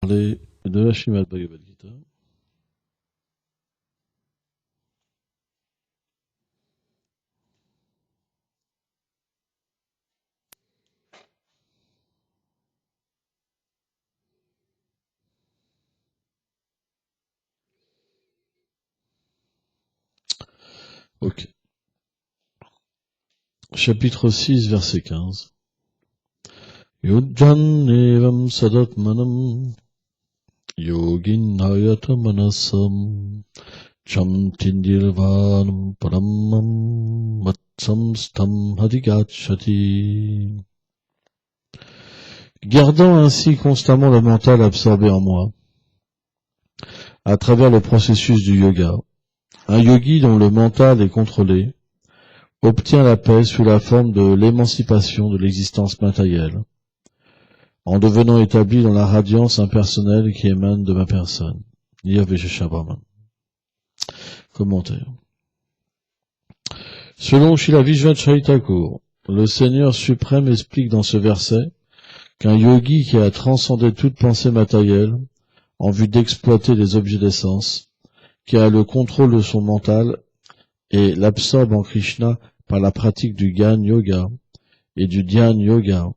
Parler de la Srimad Bhagavad Gita. Ok. Chapitre 6, verset 15. Yudjan evam sadatmanam yogin hayata manasam cham tindilvanam paramam matsam stam hadigachati. Gardant ainsi constamment le mental absorbé en moi, à travers le processus du yoga, un yogi dont le mental est contrôlé obtient la paix sous la forme de l'émancipation de l'existence matérielle, en devenant établi dans la radiance impersonnelle qui émane de ma personne. Nirvishesha-Brahman. Commentaire. Selon Srila Vishvacharya Thakur, le Seigneur suprême explique dans ce verset qu'un yogi qui a transcendé toute pensée matérielle en vue d'exploiter les objets d'essence, qui a le contrôle de son mental et l'absorbe en Krishna par la pratique du Jnana Yoga et du Dhyana Yoga,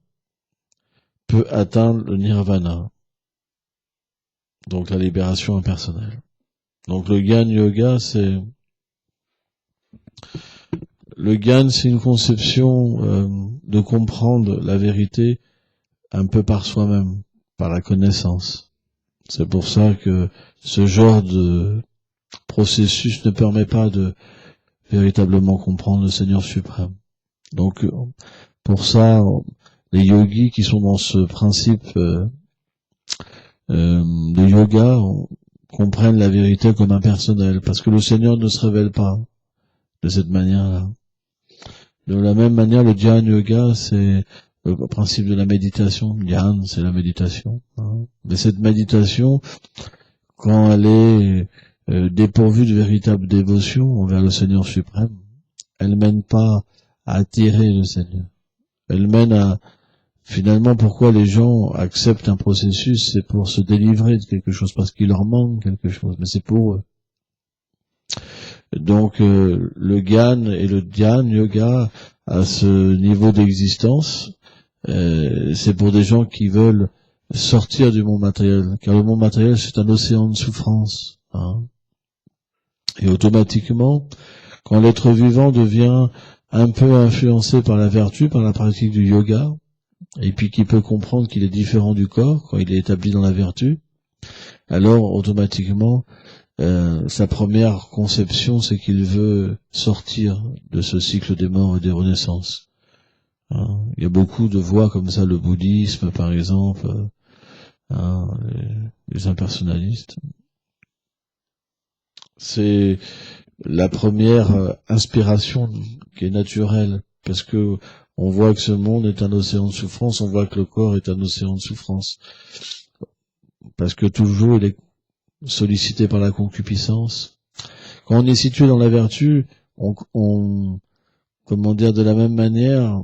peut atteindre le Nirvana, donc la libération impersonnelle. Donc le Jnana Yoga, c'est une conception de comprendre la vérité un peu par soi-même, par la connaissance. C'est pour ça que ce genre de processus ne permet pas de véritablement comprendre le Seigneur suprême. Donc pour ça, les yogis qui sont dans ce principe de yoga comprennent la vérité comme impersonnelle, parce que le Seigneur ne se révèle pas de cette manière-là. De la même manière, le Dhyana Yoga, c'est le principe de la méditation. Dhyana, c'est la méditation. Mais cette méditation, quand elle est dépourvue de véritable dévotion envers le Seigneur suprême, elle mène pas à attirer le Seigneur. Elle mène à... Finalement, pourquoi les gens acceptent un processus, c'est pour se délivrer de quelque chose, parce qu'il leur manque quelque chose, mais c'est pour eux. Donc, le Gyan et le Dhyana Yoga, à ce niveau d'existence, c'est pour des gens qui veulent sortir du monde matériel, car le monde matériel, c'est un océan de souffrance. Et automatiquement, quand l'être vivant devient un peu influencé par la vertu, par la pratique du yoga, et puis qu'il peut comprendre qu'il est différent du corps quand il est établi dans la vertu, alors automatiquement, sa première conception, c'est qu'il veut sortir de ce cycle des morts et des renaissances. Il y a beaucoup de voies comme ça, le bouddhisme par exemple, les impersonnalistes. C'est la première inspiration qui est naturelle, parce que on voit que ce monde est un océan de souffrance, on voit que le corps est un océan de souffrance, parce que toujours il est sollicité par la concupiscence. Quand on est situé dans la vertu, comment dire, de la même manière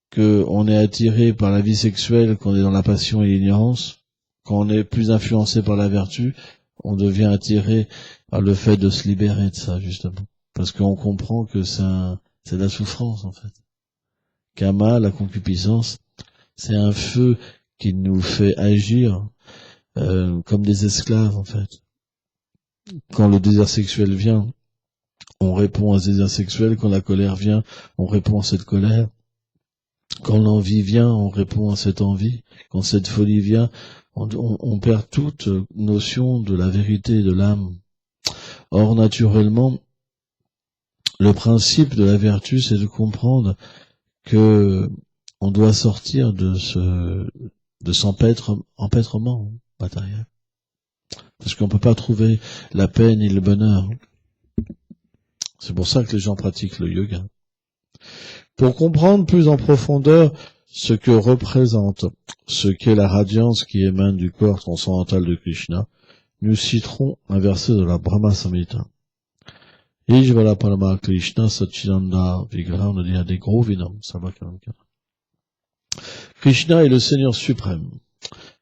que on est attiré par la vie sexuelle quand on est dans la passion et l'ignorance, quand on est plus influencé par la vertu, on devient attiré par le fait de se libérer de ça, justement. Parce qu'on comprend que c'est de la souffrance, en fait. Kama, la concupiscence, c'est un feu qui nous fait agir comme des esclaves, en fait. Quand le désir sexuel vient, on répond à ce désir sexuel. Quand la colère vient, on répond à cette colère. Quand l'envie vient, on répond à cette envie. Quand cette folie vient, on perd toute notion de la vérité de l'âme. Or, naturellement, le principe de la vertu, c'est de comprendre que on doit sortir de cet empêtrement matériel. Parce qu'on peut pas trouver la paix ni le bonheur. C'est pour ça que les gens pratiquent le yoga. Pour comprendre plus en profondeur ce que représente, ce qu'est la radiance qui émane du corps transcendantal de Krishna, nous citerons un verset de la Brahma Samhita. Ijvala Parama Krishna Satchidanda Vigraha Nadiyade Grovinam Savakalamkara. Krishna est le Seigneur suprême.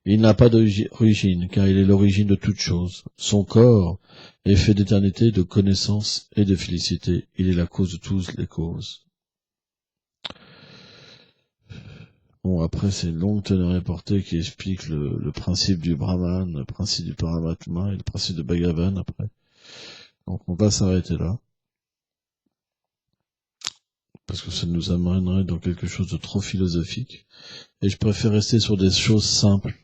Il n'a pas d'origine, car il est l'origine de toute chose. Son corps est fait d'éternité, de connaissance et de félicité. Il est la cause de toutes les causes. Bon, après, c'est une longue teneur et portée qui explique le principe du Brahman, le principe du Paramatma et le principe de Bhagavan, après. Donc, on va s'arrêter là. Parce que ça nous amènerait dans quelque chose de trop philosophique. Et je préfère rester sur des choses simples.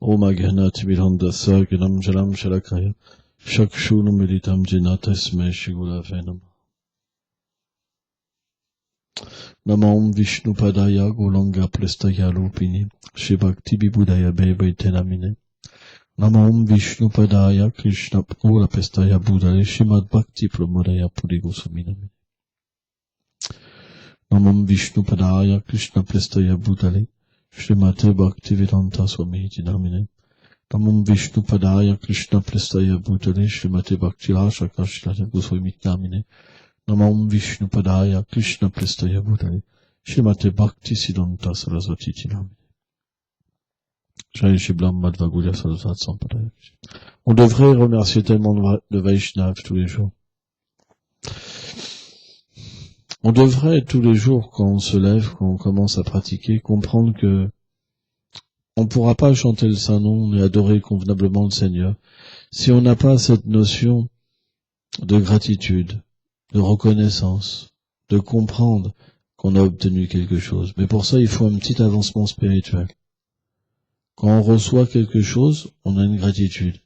Om Agnat Mirandasa Gnam Jalam Shalakaya Shakshunam Meditam Jinatasme Shigula Venam Namam Vishnu Padaya Golanga Plestaya Lupini Shibakti Bibudaya Bebe Tenamine Namam Vishnu Padaya Krishna Pura Pestaya Budale Shimad Bhakti Pramodaya Purigosaminami Namam Vishnu Padaya Krishna Plestaya Budale Shrimate Bhakti Vedanta Swami Dinamine Namam Vishnu Padaya Krishna Plestaya Bhutale Shrimate Bhakti Rashaka Shrata Goswami Namine Namam Vishnu Padaya Krishna Plestaya Bhutale Shrimate Bhakti Siddhanta Saraswati Namine Jai Shiblam Madhva Gaudiya Saraswat Sampadaya. On devrait remercier tellement de Vaishnav tous les jours. On devrait tous les jours, quand on se lève, quand on commence à pratiquer, comprendre que on ne pourra pas chanter le Saint-Nom et adorer convenablement le Seigneur si on n'a pas cette notion de gratitude, de reconnaissance, de comprendre qu'on a obtenu quelque chose. Mais pour ça, il faut un petit avancement spirituel. Quand on reçoit quelque chose, on a une gratitude.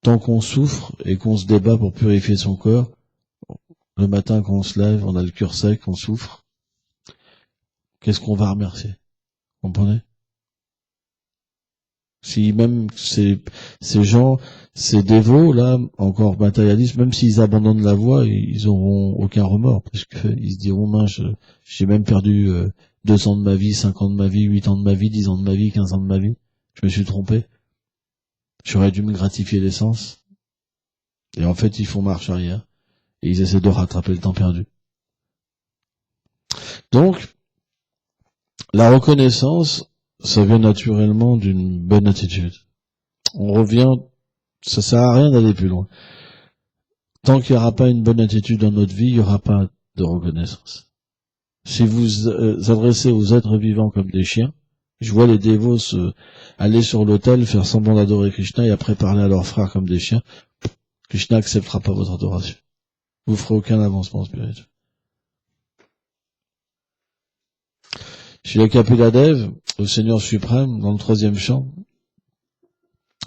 Tant qu'on souffre et qu'on se débat pour purifier son corps, le matin quand on se lève, on a le cœur sec, on souffre, qu'est-ce qu'on va remercier? Vous comprenez? Si même ces gens, ces dévots, là, encore matérialistes, même s'ils abandonnent la voie, ils auront aucun remords, parce qu'ils se diront, mince, j'ai même perdu 2 ans de ma vie, 5 ans de ma vie, 8 ans de ma vie, 10 ans de ma vie, 15 ans de ma vie. Je me suis trompé. J'aurais dû me gratifier l'essence. Et en fait, ils font marche arrière. Et ils essaient de rattraper le temps perdu. Donc, la reconnaissance, ça vient naturellement d'une bonne attitude. On revient, ça sert à rien d'aller plus loin. Tant qu'il n'y aura pas une bonne attitude dans notre vie, il n'y aura pas de reconnaissance. Si vous adressez aux êtres vivants comme des chiens, je vois les dévots aller sur l'autel, faire semblant d'adorer Krishna et après parler à leurs frères comme des chiens, Krishna n'acceptera pas votre adoration. Vous ferez aucun avancement spirituel. Shri Kapila-Dev, le Seigneur suprême, dans le 3e chant,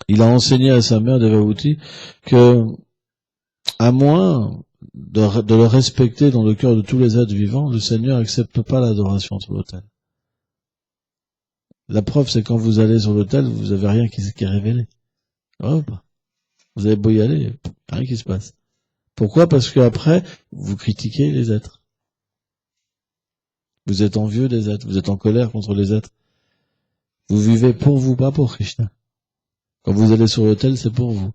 il a enseigné à sa mère Devahuti que, à moins de le respecter dans le cœur de tous les êtres vivants, le Seigneur n'accepte pas l'adoration sur l'autel. La preuve, c'est quand vous allez sur l'autel, vous avez rien qui est révélé. Hop. Vous avez beau y aller, rien qui se passe. Pourquoi? Parce que après, vous critiquez les êtres. Vous êtes envieux des êtres, vous êtes en colère contre les êtres. Vous vivez pour vous, pas pour Krishna. Quand vous allez sur l'autel, c'est pour vous.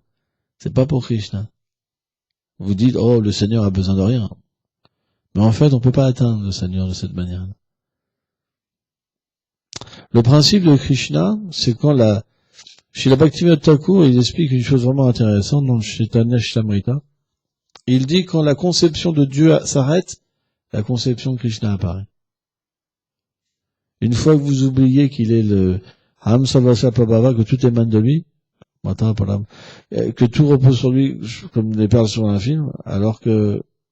C'est pas pour Krishna. Vous dites, oh, le Seigneur a besoin de rien. Mais en fait, on peut pas atteindre le Seigneur de cette manière-là. Le principe de Krishna, c'est quand chez la Bhaktivinoda Thakur, il explique une chose vraiment intéressante dans le Chaitanya Charitamrita. Il dit quand la conception de Dieu s'arrête, la conception de Krishna apparaît. Une fois que vous oubliez qu'il est le Ham Salvasa Prabhava, que tout émane de lui, que tout repose sur lui, comme les perles sur un film,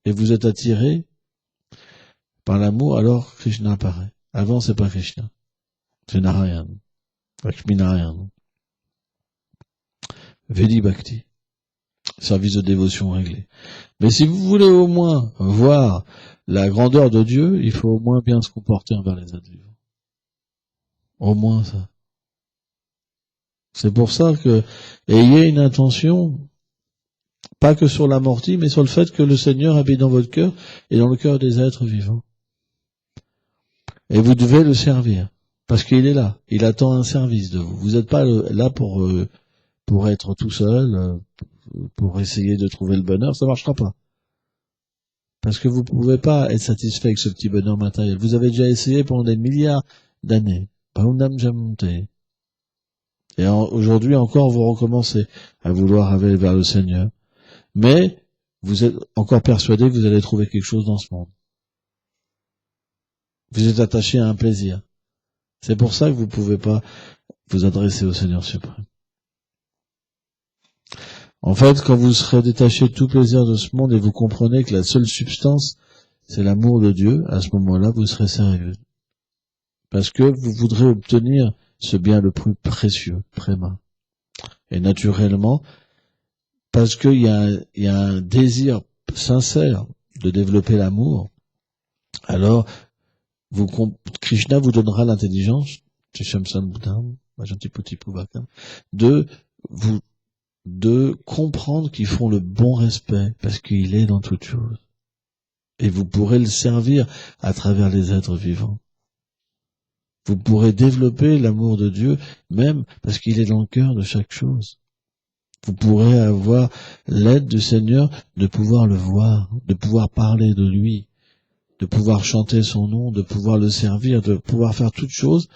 et vous êtes attiré par l'amour, alors Krishna apparaît. Avant, c'est pas Krishna. C'est Narayan. Lakshmi Narayan. Vedi Bhakti. Service de dévotion réglé. Mais si vous voulez au moins voir la grandeur de Dieu, il faut au moins bien se comporter envers les êtres vivants. Au moins ça. C'est pour ça que ayez une intention, pas que sur l'amorti, mais sur le fait que le Seigneur habite dans votre cœur et dans le cœur des êtres vivants. Et vous devez le servir. Parce qu'il est là. Il attend un service de vous. Vous n'êtes pas là pour être tout seul, pour essayer de trouver le bonheur. Ça marchera pas. Parce que vous pouvez pas être satisfait avec ce petit bonheur matériel. Vous avez déjà essayé pendant des milliards d'années. Paunam Jamute. Et aujourd'hui encore, vous recommencez à vouloir aller vers le Seigneur. Mais vous êtes encore persuadé que vous allez trouver quelque chose dans ce monde. Vous êtes attaché à un plaisir. C'est pour ça que vous ne pouvez pas vous adresser au Seigneur suprême. En fait, quand vous serez détaché de tout plaisir de ce monde et vous comprenez que la seule substance, c'est l'amour de Dieu, à ce moment-là, vous serez sérieux. Parce que vous voudrez obtenir ce bien le plus précieux, préma. Et naturellement, parce qu'il y a un désir sincère de développer l'amour, alors Krishna vous donnera l'intelligence, de comprendre qu'ils font le bon respect, parce qu'il est dans toute chose. Et vous pourrez le servir à travers les êtres vivants. Vous pourrez développer l'amour de Dieu, même parce qu'il est dans le cœur de chaque chose. Vous pourrez avoir l'aide du Seigneur de pouvoir le voir, de pouvoir parler de lui, de pouvoir chanter son nom, de pouvoir le servir, de pouvoir faire toutes choses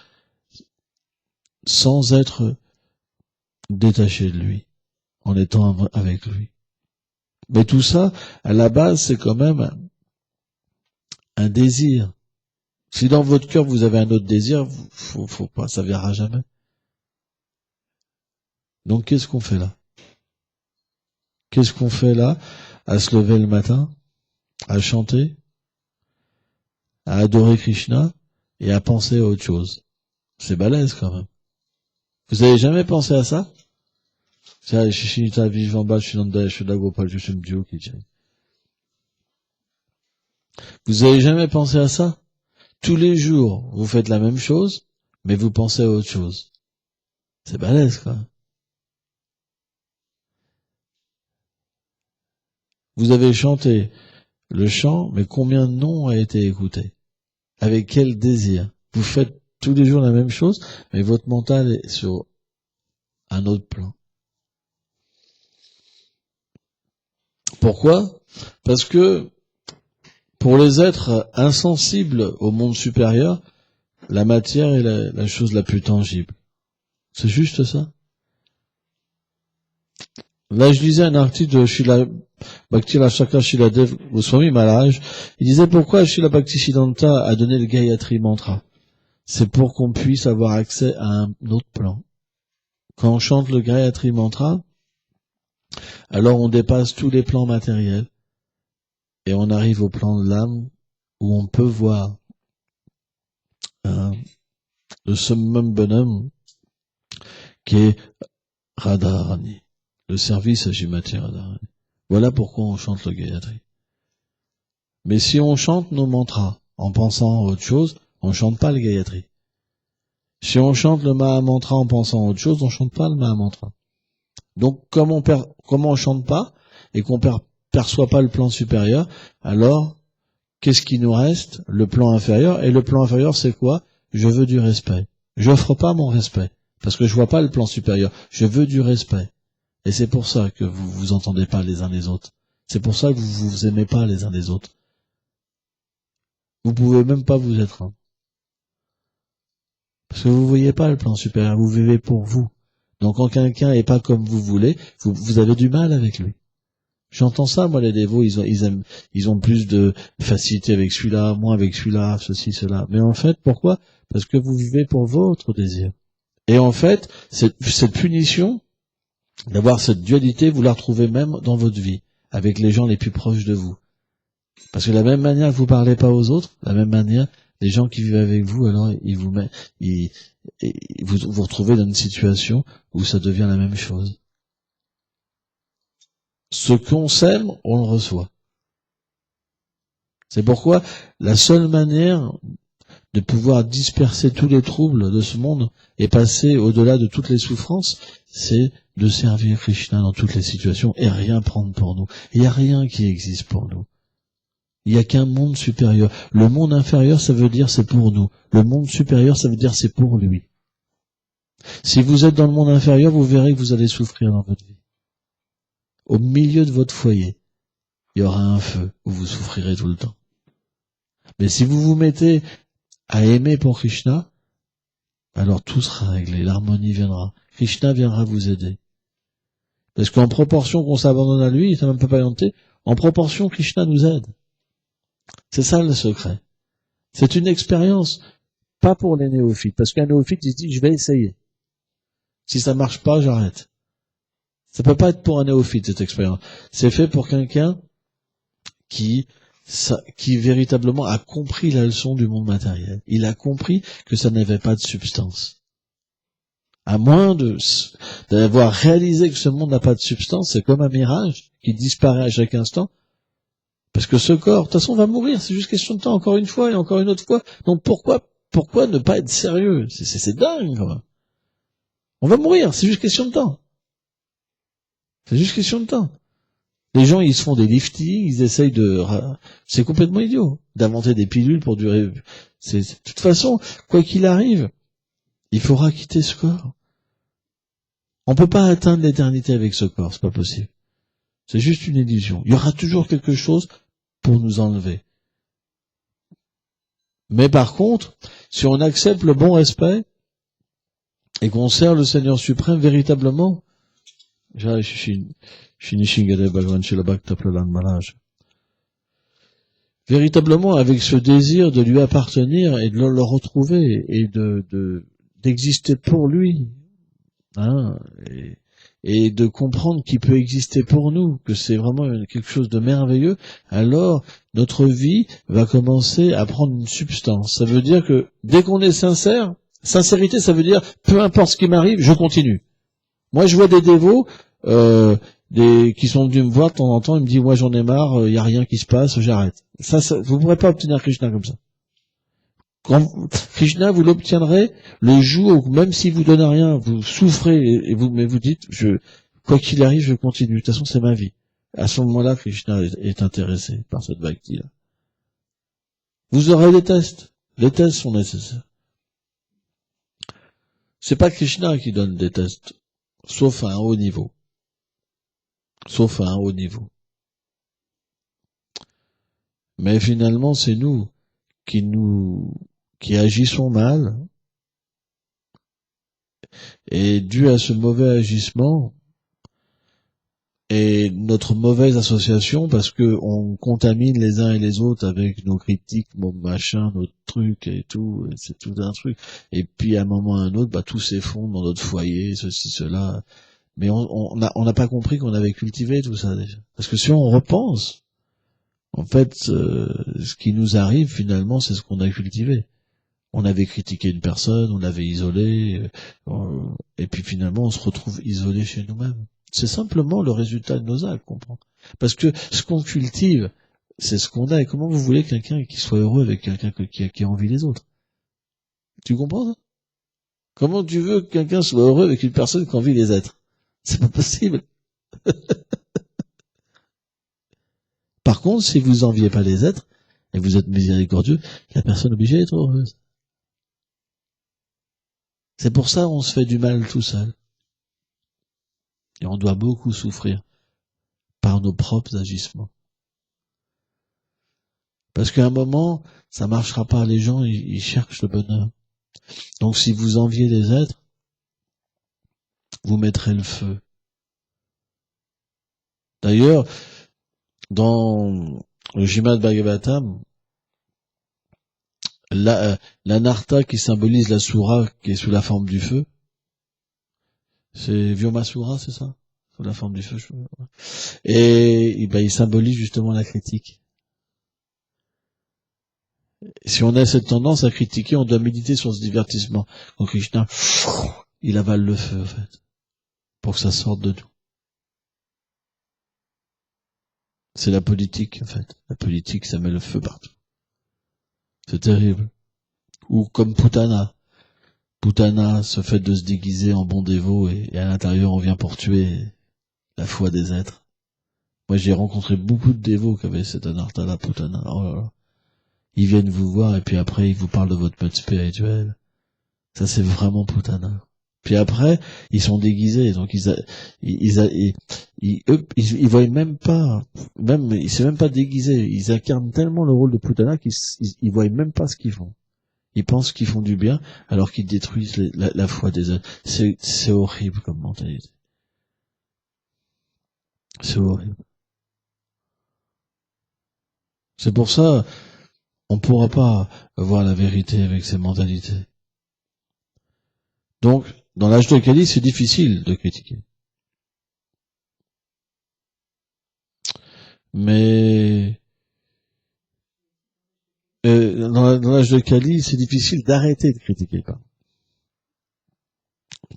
sans être détaché de lui, en étant avec lui. Mais tout ça, à la base, c'est quand même un désir. Si dans votre cœur vous avez un autre désir, faut pas, ça viendra jamais. Donc qu'est-ce qu'on fait là? Qu'est-ce qu'on fait là? À se lever le matin, à chanter, à adorer Krishna et à penser à autre chose. C'est balèze quand même. Vous avez jamais pensé à ça? Vous avez jamais pensé à ça? Tous les jours, vous faites la même chose, mais vous pensez à autre chose. C'est balèze, quoi. Vous avez chanté le chant, mais combien de noms a été écouté? Avec quel désir? Vous faites tous les jours la même chose, mais votre mental est sur un autre plan. Pourquoi? Parce que pour les êtres insensibles au monde supérieur, la matière est la chose la plus tangible. C'est juste ça. Là, je lisais un article de Srila Bhakti Shaka Shiladev Goswami Maharaj. Il disait pourquoi Srila Bhaktisiddhanta a donné le Gayatri Mantra. C'est pour qu'on puisse avoir accès à un autre plan. Quand on chante le Gayatri Mantra, alors on dépasse tous les plans matériels et on arrive au plan de l'âme où on peut voir le summum bonhomme qui est Radharani, le service à Shrimati Radharani. Voilà pourquoi on chante le Gayatri. Mais si on chante nos mantras en pensant à autre chose, on ne chante pas le Gayatri. Si on chante le Mahamantra en pensant à autre chose, on ne chante pas le Mahamantra. Donc, comme on chante pas et qu'on perçoit pas le plan supérieur, alors, qu'est-ce qui nous reste? Le plan inférieur. Et le plan inférieur, c'est quoi? Je veux du respect. J'offre pas mon respect, parce que je vois pas le plan supérieur. Je veux du respect. Et c'est pour ça que vous vous entendez pas les uns les autres. C'est pour ça que vous vous aimez pas les uns les autres. Vous pouvez même pas vous être un. Parce que vous voyez pas le plan supérieur, vous vivez pour vous. Donc quand quelqu'un est pas comme vous voulez, vous avez du mal avec lui. J'entends ça, moi, les dévots, ils ont plus de facilité avec celui-là, moins avec celui-là, ceci, cela. Mais en fait, pourquoi? Parce que vous vivez pour votre désir. Et en fait, cette punition, d'avoir cette dualité, vous la retrouvez même dans votre vie, avec les gens les plus proches de vous. Parce que de la même manière que vous parlez pas aux autres, de la même manière, les gens qui vivent avec vous, alors vous retrouvez dans une situation où ça devient la même chose. Ce qu'on sème, on le reçoit. C'est pourquoi la seule manière de pouvoir disperser tous les troubles de ce monde et passer au-delà de toutes les souffrances, c'est de servir Krishna dans toutes les situations et rien prendre pour nous. Il n'y a rien qui existe pour nous. Il n'y a qu'un monde supérieur. Le monde inférieur, ça veut dire c'est pour nous. Le monde supérieur, ça veut dire c'est pour lui. Si vous êtes dans le monde inférieur, vous verrez que vous allez souffrir dans votre vie. Au milieu de votre foyer, il y aura un feu où vous souffrirez tout le temps. Mais si vous vous mettez à aimer pour Krishna, alors tout sera réglé, l'harmonie viendra. Krishna viendra vous aider. Parce qu'en proportion qu'on s'abandonne à lui, ça ne peut pas orienter, en proportion Krishna nous aide. C'est ça le secret. C'est une expérience, pas pour les néophytes, parce qu'un néophyte, il se dit, je vais essayer. Si ça marche pas, j'arrête. Ça peut pas être pour un néophyte, cette expérience. C'est fait pour quelqu'un qui véritablement a compris la leçon du monde matériel. Il a compris que ça n'avait pas de substance. À moins d'avoir réalisé que ce monde n'a pas de substance, c'est comme un mirage qui disparaît à chaque instant. Parce que ce corps, de toute façon, va mourir. C'est juste question de temps, encore une fois et encore une autre fois. Donc pourquoi ne pas être sérieux? C'est dingue, quoi. On va mourir, c'est juste question de temps. C'est juste question de temps. Les gens, ils se font des liftings, ils essayent c'est complètement idiot d'inventer des pilules pour durer. De toute façon, quoi qu'il arrive, il faudra quitter ce corps. On peut pas atteindre l'éternité avec ce corps, c'est pas possible. C'est juste une illusion. Il y aura toujours quelque chose pour nous enlever. Mais par contre, si on accepte le bon respect et qu'on sert le Seigneur suprême véritablement, véritablement avec ce désir de lui appartenir et de le retrouver et d'exister pour lui, hein, et de comprendre qu'il peut exister pour nous, que c'est vraiment quelque chose de merveilleux, alors notre vie va commencer à prendre une substance. Ça veut dire que dès qu'on est sincère, sincérité, ça veut dire peu importe ce qui m'arrive, je continue. Moi, je vois des dévots qui sont venus me voir de temps en temps, ils me disent, moi j'en ai marre, il y a rien qui se passe, j'arrête. Ça, vous ne pourrez pas obtenir Krishna comme ça. Krishna, vous l'obtiendrez le jour où, même si vous donnez rien, vous souffrez mais vous dites, quoi qu'il arrive, je continue. De toute façon, c'est ma vie. À ce moment-là, Krishna est intéressé par cette bhakti-là. Vous aurez des tests. Les tests sont nécessaires. C'est pas Krishna qui donne des tests, sauf à un haut niveau. Sauf à un haut niveau. Mais finalement, c'est nous qui agissons mal, et dû à ce mauvais agissement et notre mauvaise association, parce que on contamine les uns et les autres avec nos critiques, nos machins, nos trucs et tout, et c'est tout un truc. Et puis à un moment ou à un autre, tout s'effondre dans notre foyer, ceci, cela. Mais on n'a pas compris qu'on avait cultivé tout ça déjà. Parce que si on repense, en fait, ce qui nous arrive finalement, c'est ce qu'on a cultivé. On avait critiqué une personne, on l'avait isolé, et puis finalement on se retrouve isolé chez nous-mêmes. C'est simplement le résultat de nos actes, comprends. Parce que ce qu'on cultive, c'est ce qu'on a. Et comment vous voulez quelqu'un qui soit heureux avec quelqu'un qui envie les autres? Tu comprends ça? Comment tu veux que quelqu'un soit heureux avec une personne qui envie les êtres? C'est pas possible. Par contre, si vous enviez pas les êtres, et vous êtes miséricordieux, la personne est obligée d'être heureuse. C'est pour ça qu'on se fait du mal tout seul. Et on doit beaucoup souffrir par nos propres agissements. Parce qu'à un moment, ça marchera pas. Les gens, ils cherchent le bonheur. Donc si vous enviez les êtres, vous mettrez le feu. D'ailleurs, dans le Srimad Bhagavatam, la narta qui symbolise la Sura qui est sous la forme du feu, c'est Vyomasura, c'est ça? Sous la forme du feu. Et il symbolise justement la critique. Si on a cette tendance à critiquer, on doit méditer sur ce divertissement. Donc Krishna, il avale le feu, en fait, pour que ça sorte de nous. C'est la politique, en fait. La politique, ça met le feu partout. C'est terrible. Ou comme Putana. Putana, ce fait de se déguiser en bon dévot et à l'intérieur on vient pour tuer la foi des êtres. Moi j'ai rencontré beaucoup de dévots qui avaient cette anartha-là, Putana. Oh là là. Ils viennent vous voir et puis après ils vous parlent de votre mode spirituel. Ça c'est vraiment Putana. Puis après ils sont déguisés, donc ils voient même pas, c'est même pas déguisé. Ils incarnent tellement le rôle de Putana qu'ils voient même pas ce qu'ils font. Ils pensent qu'ils font du bien alors qu'ils détruisent la foi des autres. C'est horrible comme mentalité. C'est horrible. C'est pour ça, on ne pourra pas voir la vérité avec ces mentalités. Donc, dans l'âge de Cali, c'est difficile de critiquer. Mais dans l'âge de Cali, c'est difficile d'arrêter de critiquer.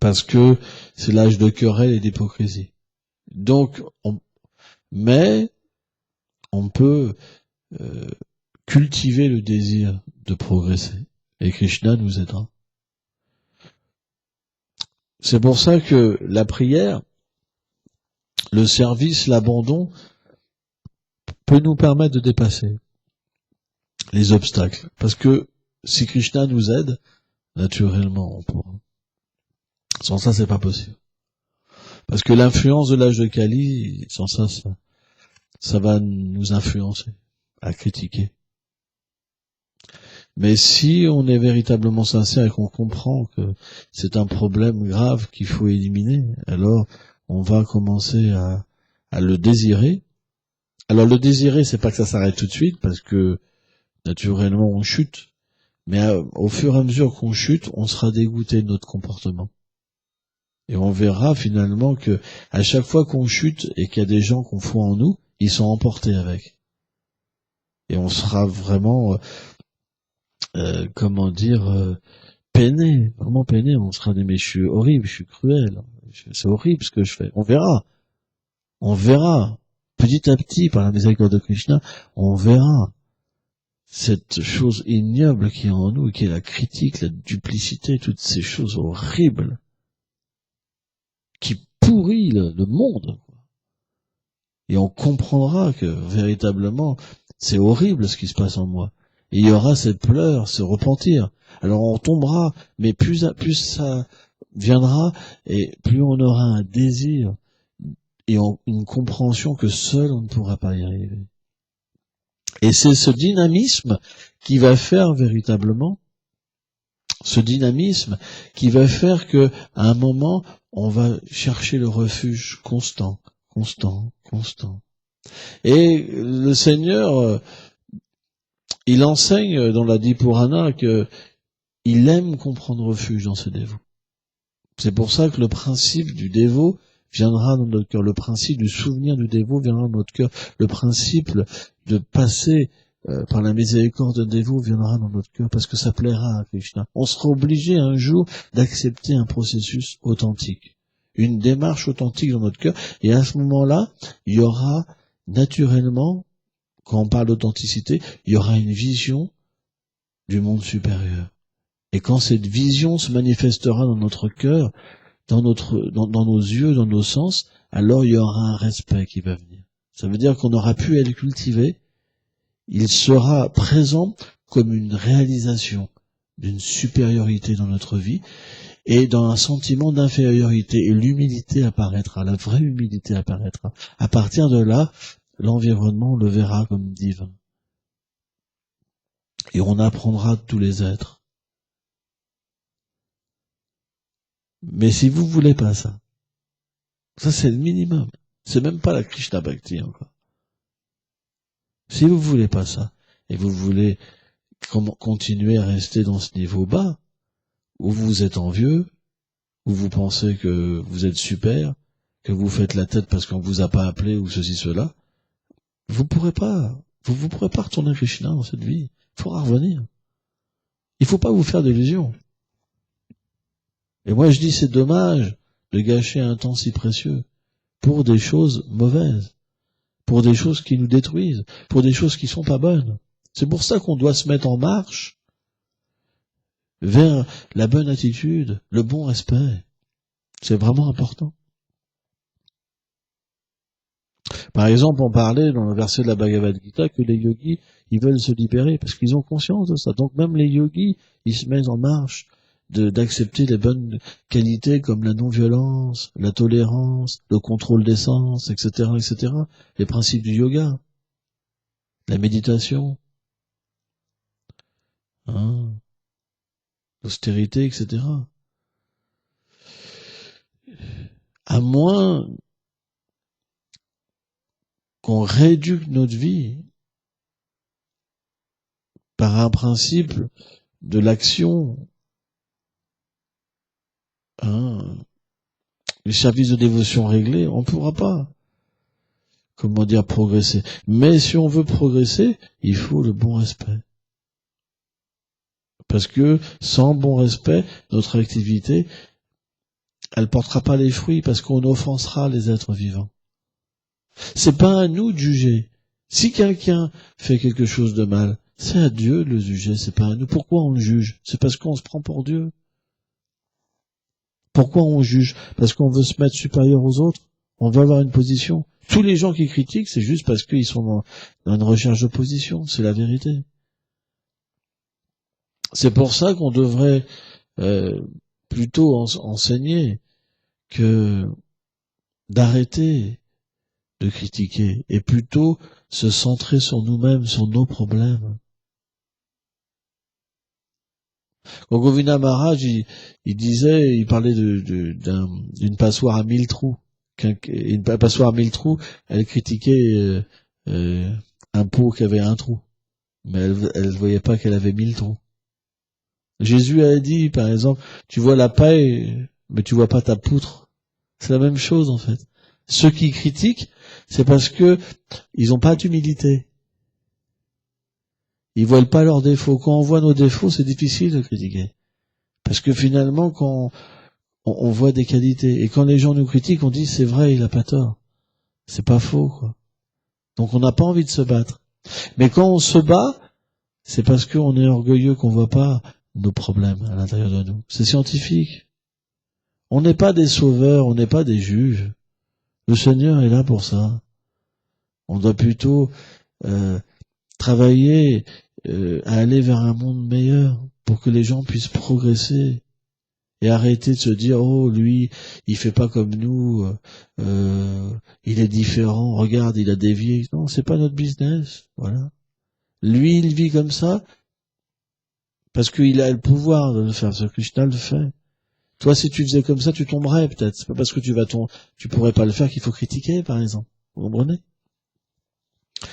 Parce que c'est l'âge de querelle et d'hypocrisie. Donc, mais on peut cultiver le désir de progresser. Et Krishna nous aidera. C'est pour ça que la prière, le service, l'abandon peut nous permettre de dépasser les obstacles. Parce que si Krishna nous aide, naturellement, on pourra. Sans ça, c'est pas possible. Parce que l'influence de l'âge de Kali, sans ça, ça va nous influencer à critiquer. Mais si on est véritablement sincère et qu'on comprend que c'est un problème grave qu'il faut éliminer, alors on va commencer à le désirer. Alors le désirer, c'est pas que ça s'arrête tout de suite, parce que naturellement on chute, mais au fur et à mesure qu'on chute, on sera dégoûté de notre comportement. Et on verra finalement que à chaque fois qu'on chute et qu'il y a des gens qu'on fout en nous, ils sont emportés avec. Et on sera vraiment, peiné, vraiment peiné. On sera dit mais je suis horrible, je suis cruel, c'est horrible ce que je fais. On verra, petit à petit par la miséricorde de Krishna, on verra cette chose ignoble qui est en nous, qui est la critique, la duplicité, toutes ces choses horribles qui pourrit le monde. Et on comprendra que véritablement c'est horrible ce qui se passe en moi. Et il y aura cette pleurs, ce repentir. Alors on tombera, mais plus ça viendra, et plus on aura un désir et une compréhension que seul on ne pourra pas y arriver. Et c'est ce dynamisme qui va faire véritablement, que à un moment on va chercher le refuge constant. Et le Seigneur, il enseigne dans la Dipurana que il aime qu'on prenne refuge dans ce dévot. C'est pour ça que le principe du dévot viendra dans notre cœur, le principe du souvenir du dévot viendra dans notre cœur, le principe de passer par la miséricorde d'un dévot viendra dans notre cœur, parce que ça plaira à Krishna. On sera obligé un jour d'accepter un processus authentique, une démarche authentique dans notre cœur, et à ce moment-là, il y aura naturellement, quand on parle d'authenticité, il y aura une vision du monde supérieur. Et quand cette vision se manifestera dans notre cœur, dans nos yeux, dans nos sens, alors il y aura un respect qui va venir. Ça veut dire qu'on aura pu le cultiver, il sera présent comme une réalisation d'une supériorité dans notre vie, et dans un sentiment d'infériorité, et l'humilité apparaîtra, la vraie humilité apparaîtra. À partir de là, l'environnement le verra comme divin. Et on apprendra de tous les êtres. Mais si vous voulez pas ça c'est le minimum. C'est même pas la Krishna Bhakti encore. Si vous voulez pas ça, et vous voulez continuer à rester dans ce niveau bas, où vous êtes envieux, où vous pensez que vous êtes super, que vous faites la tête parce qu'on vous a pas appelé ou ceci, cela, vous pourrez pas retourner à Krishna dans cette vie. Il faudra revenir. Il faut pas vous faire d'illusions. Et moi je dis c'est dommage de gâcher un temps si précieux pour des choses mauvaises, pour des choses qui nous détruisent, pour des choses qui sont pas bonnes. C'est pour ça qu'on doit se mettre en marche vers la bonne attitude, le bon respect. C'est vraiment important. Par exemple, on parlait dans le verset de la Bhagavad Gita que les yogis, ils veulent se libérer parce qu'ils ont conscience de ça. Donc même les yogis, ils se mettent en marche d'accepter les bonnes qualités comme la non-violence, la tolérance, le contrôle des sens, etc., etc., les principes du yoga, la méditation. l'austérité, etc. À moins qu'on rééduque notre vie par un principe de l'action, hein, les services de dévotion réglés, on ne pourra pas, comment dire, progresser. Mais si on veut progresser, il faut le bon respect. Parce que sans bon respect, notre activité, elle portera pas les fruits parce qu'on offensera les êtres vivants. C'est pas à nous de juger. Si quelqu'un fait quelque chose de mal, c'est à Dieu de le juger, c'est pas à nous. Pourquoi on le juge? C'est parce qu'on se prend pour Dieu. Pourquoi on juge? Parce qu'on veut se mettre supérieur aux autres. On veut avoir une position. Tous les gens qui critiquent, c'est juste parce qu'ils sont dans une recherche de position. C'est la vérité. C'est pour ça qu'on devrait plutôt enseigner que d'arrêter de critiquer et plutôt se centrer sur nous-mêmes, sur nos problèmes. Quand Govindam Maharaj, il parlait d'une passoire à 1000 trous. Une passoire à 1000 trous, elle critiquait un pot qui avait un trou. Mais elle voyait pas qu'elle avait 1000 trous. Jésus a dit, par exemple, tu vois la paille, mais tu vois pas ta poutre. C'est la même chose, en fait. Ceux qui critiquent, c'est parce que ils n'ont pas d'humilité. Ils voient pas leurs défauts. Quand on voit nos défauts, c'est difficile de critiquer. Parce que finalement, quand on voit des qualités, et quand les gens nous critiquent, on dit c'est vrai, il a pas tort. C'est pas faux, quoi. Donc on n'a pas envie de se battre. Mais quand on se bat, c'est parce qu'on est orgueilleux qu'on voit pas nos problèmes à l'intérieur de nous. C'est scientifique. On n'est pas des sauveurs, on n'est pas des juges. Le Seigneur est là pour ça. On doit plutôt travailler à aller vers un monde meilleur pour que les gens puissent progresser et arrêter de se dire oh lui il fait pas comme nous, il est différent, regarde il a dévié. Non, c'est pas notre business. Voilà. Lui il vit comme ça parce qu'il a le pouvoir de le faire. Ce Krishna le fait. Toi si tu faisais comme ça tu tomberais peut-être. C'est pas parce que tu pourrais pas le faire qu'il faut critiquer par exemple. Vous comprenez?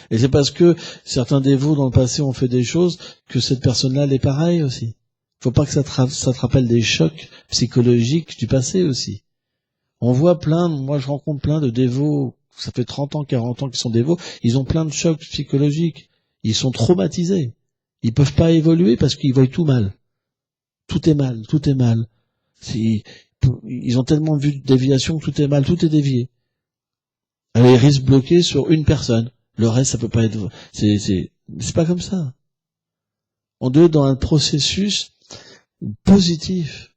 Et c'est parce que certains dévots dans le passé ont fait des choses que cette personne-là l'est pareil aussi. Faut pas que ça te rappelle des chocs psychologiques du passé aussi. On voit moi je rencontre plein de dévots, ça fait 30 ans, 40 ans qu'ils sont dévots, ils ont plein de chocs psychologiques. Ils sont traumatisés. Ils peuvent pas évoluer parce qu'ils voient tout mal. Tout est mal, tout est mal. Ils ont tellement vu de déviation que tout est mal, tout est dévié. Alors ils restent bloqués sur une personne. Le reste, ça peut pas être... C'est pas comme ça. On doit être dans un processus positif,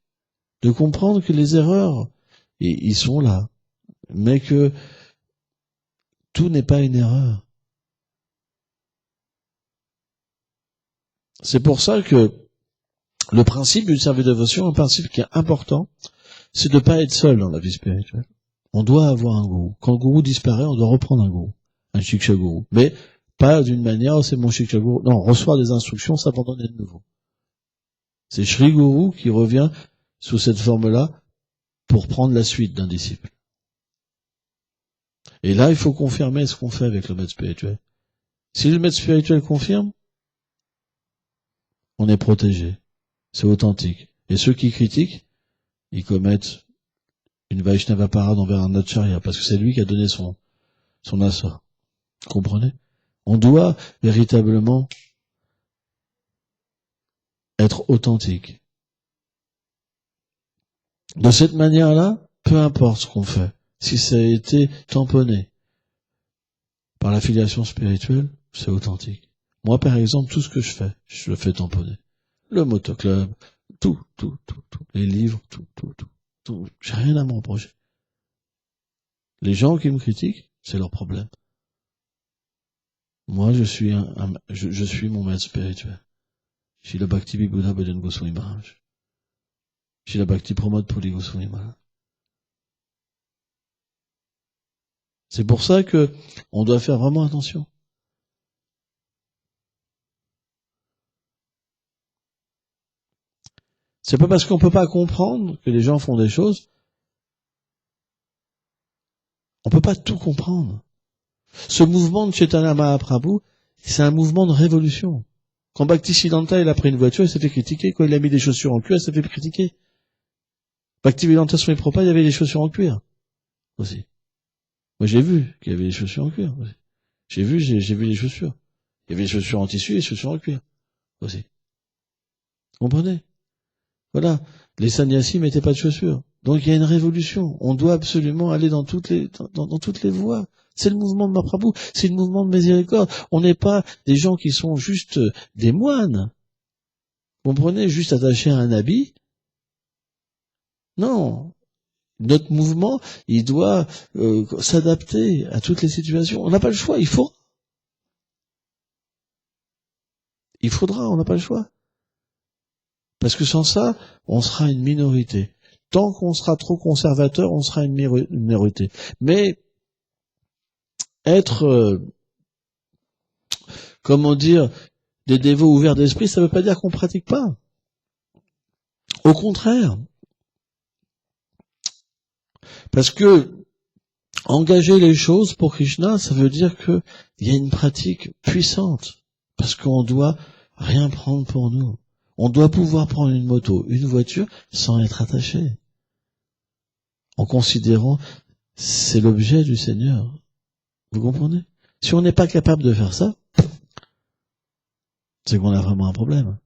de comprendre que les erreurs, ils sont là, mais que tout n'est pas une erreur. C'est pour ça que le principe du service de dévotion, un principe qui est important, c'est de ne pas être seul dans la vie spirituelle. On doit avoir un gourou. Quand le gourou disparaît, on doit reprendre un gourou, un shiksha gourou. Mais pas d'une manière, oh, c'est mon shiksha gourou. Non, on reçoit des instructions, s'abandonner de nouveau. C'est Shri Guru qui revient sous cette forme-là pour prendre la suite d'un disciple. Et là, il faut confirmer ce qu'on fait avec le maître spirituel. Si le maître spirituel confirme, on est protégé. C'est authentique. Et ceux qui critiquent, ils commettent une Vaishnava parade envers un acharya, parce que c'est lui qui a donné son assort. Vous comprenez? On doit véritablement être authentique. De cette manière-là, peu importe ce qu'on fait, si ça a été tamponné par la filiation spirituelle, c'est authentique. Moi, par exemple, tout ce que je le fais tamponner. Le motoclub, tout. Les livres, tout. J'ai rien à me reprocher. Les gens qui me critiquent, c'est leur problème. Moi, je suis mon maître spirituel. Srila Bhakti Buddha Bhajan Goswami Maharaj. Srila Bhakti Pramod Puri Goswami Maharaj. C'est pour ça que on doit faire vraiment attention. C'est pas parce qu'on peut pas comprendre que les gens font des choses, on peut pas tout comprendre. Ce mouvement de Chaitanya Mahaprabhu, c'est un mouvement de révolution. Quand Bhaktisiddhanta, il a pris une voiture, il s'est fait critiquer. Quand il a mis des chaussures en cuir, il s'est fait critiquer. Bhaktivedanta Swami Prabhupada, il y avait des chaussures en cuir aussi. Moi, j'ai vu qu'il y avait des chaussures en cuir aussi. J'ai vu les chaussures. Il y avait des chaussures en tissu et des chaussures en cuir aussi. Vous comprenez? Voilà. Les sannyasis mettaient pas de chaussures. Donc il y a une révolution. On doit absolument aller dans toutes les voies. C'est le mouvement de Mahaprabhu. C'est le mouvement de miséricorde. On n'est pas des gens qui sont juste des moines. Vous comprenez? Juste attachés à un habit. Non. Notre mouvement, il doit s'adapter à toutes les situations. On n'a pas le choix. Il faudra. On n'a pas le choix. Parce que sans ça, on sera une minorité. Tant qu'on sera trop conservateur, on sera une minorité. Mais être, comment dire, des dévots ouverts d'esprit, ça ne veut pas dire qu'on pratique pas. Au contraire. Parce que engager les choses pour Krishna, ça veut dire qu'il y a une pratique puissante. Parce qu'on doit rien prendre pour nous. On doit pouvoir prendre une moto, une voiture, sans être attaché. En considérant, c'est l'objet du Seigneur. Vous comprenez? Si on n'est pas capable de faire ça, c'est qu'on a vraiment un problème.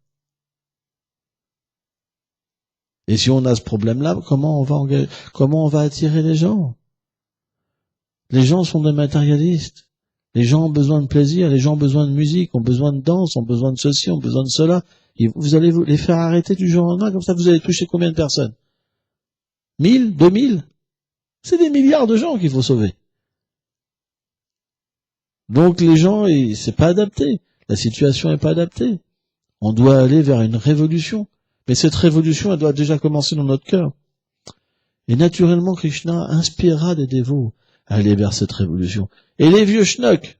Et si on a ce problème-là, comment on va attirer les gens? Les gens sont des matérialistes. Les gens ont besoin de plaisir, les gens ont besoin de musique, ont besoin de danse, ont besoin de ceci, ont besoin de cela. Et vous allez les faire arrêter du jour au lendemain, comme ça vous allez toucher combien de personnes? 1000, 2000? C'est des milliards de gens qu'il faut sauver. Donc les gens, c'est pas adapté. La situation n'est pas adaptée. On doit aller vers une révolution. Mais cette révolution, elle doit déjà commencer dans notre cœur. Et naturellement, Krishna inspirera des dévots à aller vers cette révolution. Et les vieux schnocks,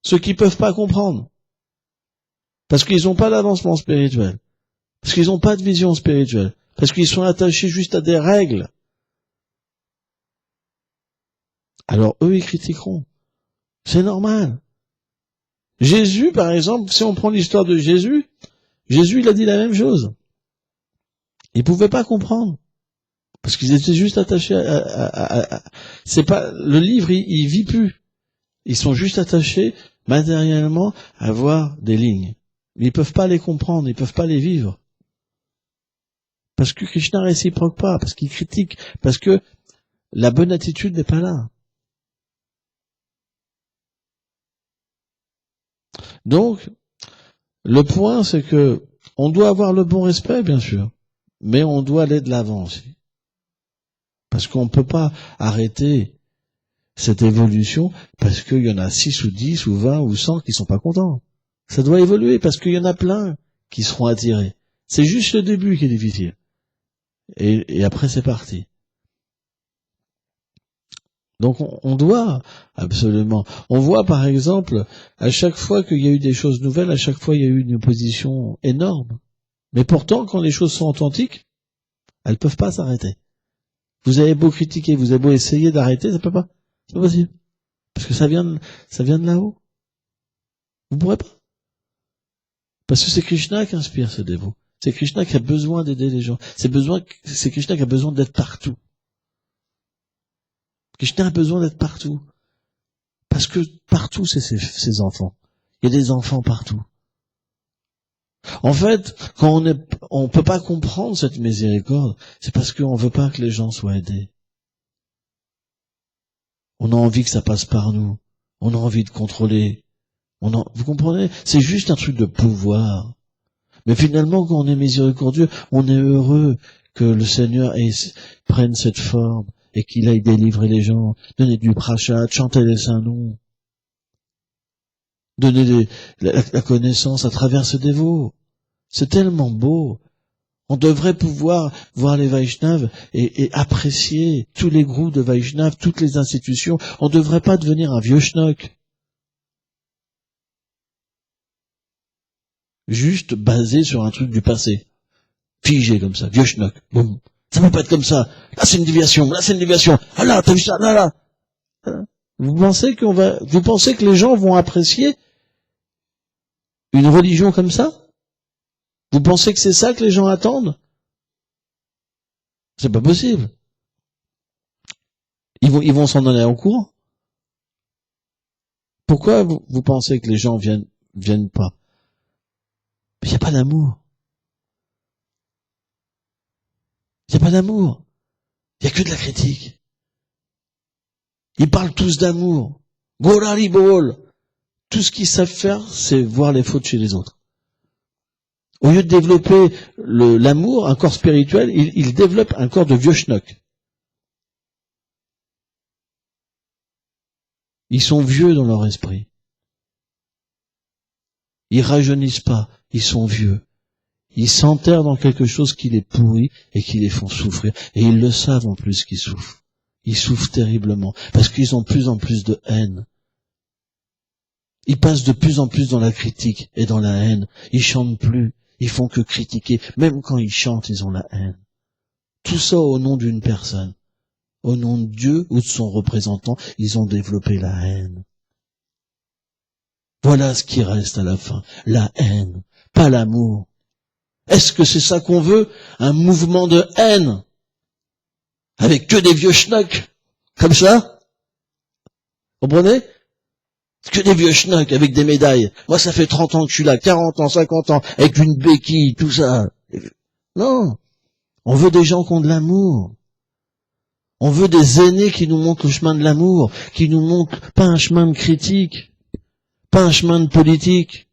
ceux qui peuvent pas comprendre, parce qu'ils n'ont pas d'avancement spirituel, parce qu'ils n'ont pas de vision spirituelle, parce qu'ils sont attachés juste à des règles, alors eux, ils critiqueront. C'est normal. Jésus, par exemple, si on prend l'histoire de Jésus, il a dit la même chose. Ils pouvaient pas comprendre. Parce qu'ils étaient juste attachés c'est pas, le livre, il vit plus. Ils sont juste attachés, matériellement, à voir des lignes. Mais ils peuvent pas les comprendre, ils peuvent pas les vivre. Parce que Krishna réciproque pas, parce qu'il critique, parce que la bonne attitude n'est pas là. Donc, le point, c'est que on doit avoir le bon respect, bien sûr, mais on doit aller de l'avant aussi. Parce qu'on ne peut pas arrêter cette évolution parce qu'il y en a 6 ou 10 ou 20 ou 100 qui sont pas contents. Ça doit évoluer parce qu'il y en a plein qui seront attirés. C'est juste le début qui est difficile. Et après, c'est parti. Donc on doit absolument. On voit par exemple, à chaque fois qu'il y a eu des choses nouvelles, à chaque fois il y a eu une opposition énorme. Mais pourtant, quand les choses sont authentiques, elles peuvent pas s'arrêter. Vous avez beau critiquer, vous avez beau essayer d'arrêter, ça peut pas. C'est pas possible. Parce que ça vient de là-haut. Vous pourrez pas. Parce que c'est Krishna qui inspire ce dévot. C'est Krishna qui a besoin d'aider les gens. C'est Krishna qui a besoin d'être partout. Krishna a besoin d'être partout. Parce que partout, c'est ses enfants. Il y a des enfants partout. En fait, quand on peut pas comprendre cette miséricorde, c'est parce qu'on veut pas que les gens soient aidés. On a envie que ça passe par nous. On a envie de contrôler. Vous comprenez? C'est juste un truc de pouvoir. Mais finalement, quand on est miséricordieux, on est heureux que le Seigneur prenne cette forme et qu'il aille délivrer les gens, donner du prachat, chanter les saints noms, donner la connaissance à travers ce dévot. C'est tellement beau. On devrait pouvoir voir les Vaishnavas et apprécier tous les groupes de Vaishnavas, toutes les institutions. On ne devrait pas devenir un vieux schnock. Juste basé sur un truc du passé. figé comme ça, vieux schnock. Boum. Ça peut pas être comme ça. Là, c'est une déviation. Là, c'est une déviation. Ah là, t'as vu ça? Là, là. Vous pensez que les gens vont apprécier une religion comme ça? Vous pensez que c'est ça que les gens attendent? C'est pas possible. Ils vont s'en donner au courant. Pourquoi vous pensez que les gens viennent pas? Il n'y a pas d'amour. Il n'y a pas d'amour. Il n'y a que de la critique. Ils parlent tous d'amour. Golari bol. Tout ce qu'ils savent faire, c'est voir les fautes chez les autres. Au lieu de développer l'amour, un corps spirituel, ils développent un corps de vieux schnock. Ils sont vieux dans leur esprit. Ils rajeunissent pas, ils sont vieux. Ils s'enterrent dans quelque chose qui les pourrit et qui les font souffrir. Et ils le savent en plus qu'ils souffrent. Ils souffrent terriblement parce qu'ils ont de plus en plus de haine. Ils passent de plus en plus dans la critique et dans la haine. Ils chantent plus, ils font que critiquer. Même quand ils chantent, ils ont la haine. Tout ça au nom d'une personne. Au nom de Dieu ou de son représentant, ils ont développé la haine. Voilà ce qui reste à la fin. La haine, pas l'amour. Est-ce que c'est ça qu'on veut? Un mouvement de haine? Avec que des vieux schnocks? Comme ça? Comprenez? Que des vieux schnocks avec des médailles. Moi, ça fait 30 ans que je suis là, 40 ans, 50 ans, avec une béquille, tout ça. Non. On veut des gens qui ont de l'amour. On veut des aînés qui nous montrent le chemin de l'amour, qui nous montrent pas un chemin de critique, pas un chemin de politique.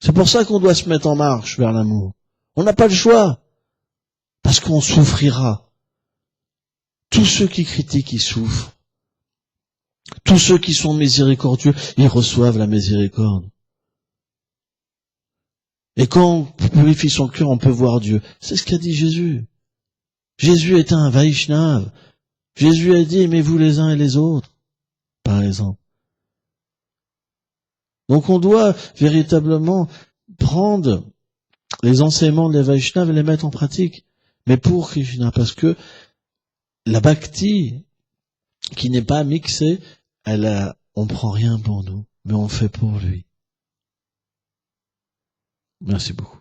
C'est pour ça qu'on doit se mettre en marche vers l'amour. On n'a pas le choix, parce qu'on souffrira. Tous ceux qui critiquent, ils souffrent. Tous ceux qui sont miséricordieux, ils reçoivent la miséricorde. Et quand on purifie son cœur, on peut voir Dieu. C'est ce qu'a dit Jésus. Jésus était un Vaishnav. Jésus a dit, aimez-vous les uns et les autres, par exemple. Donc on doit véritablement prendre les enseignements des Vaishnavas et les mettre en pratique. Mais pour Krishna, parce que la bhakti, qui n'est pas mixée, on prend rien pour nous, mais on fait pour lui. Merci beaucoup.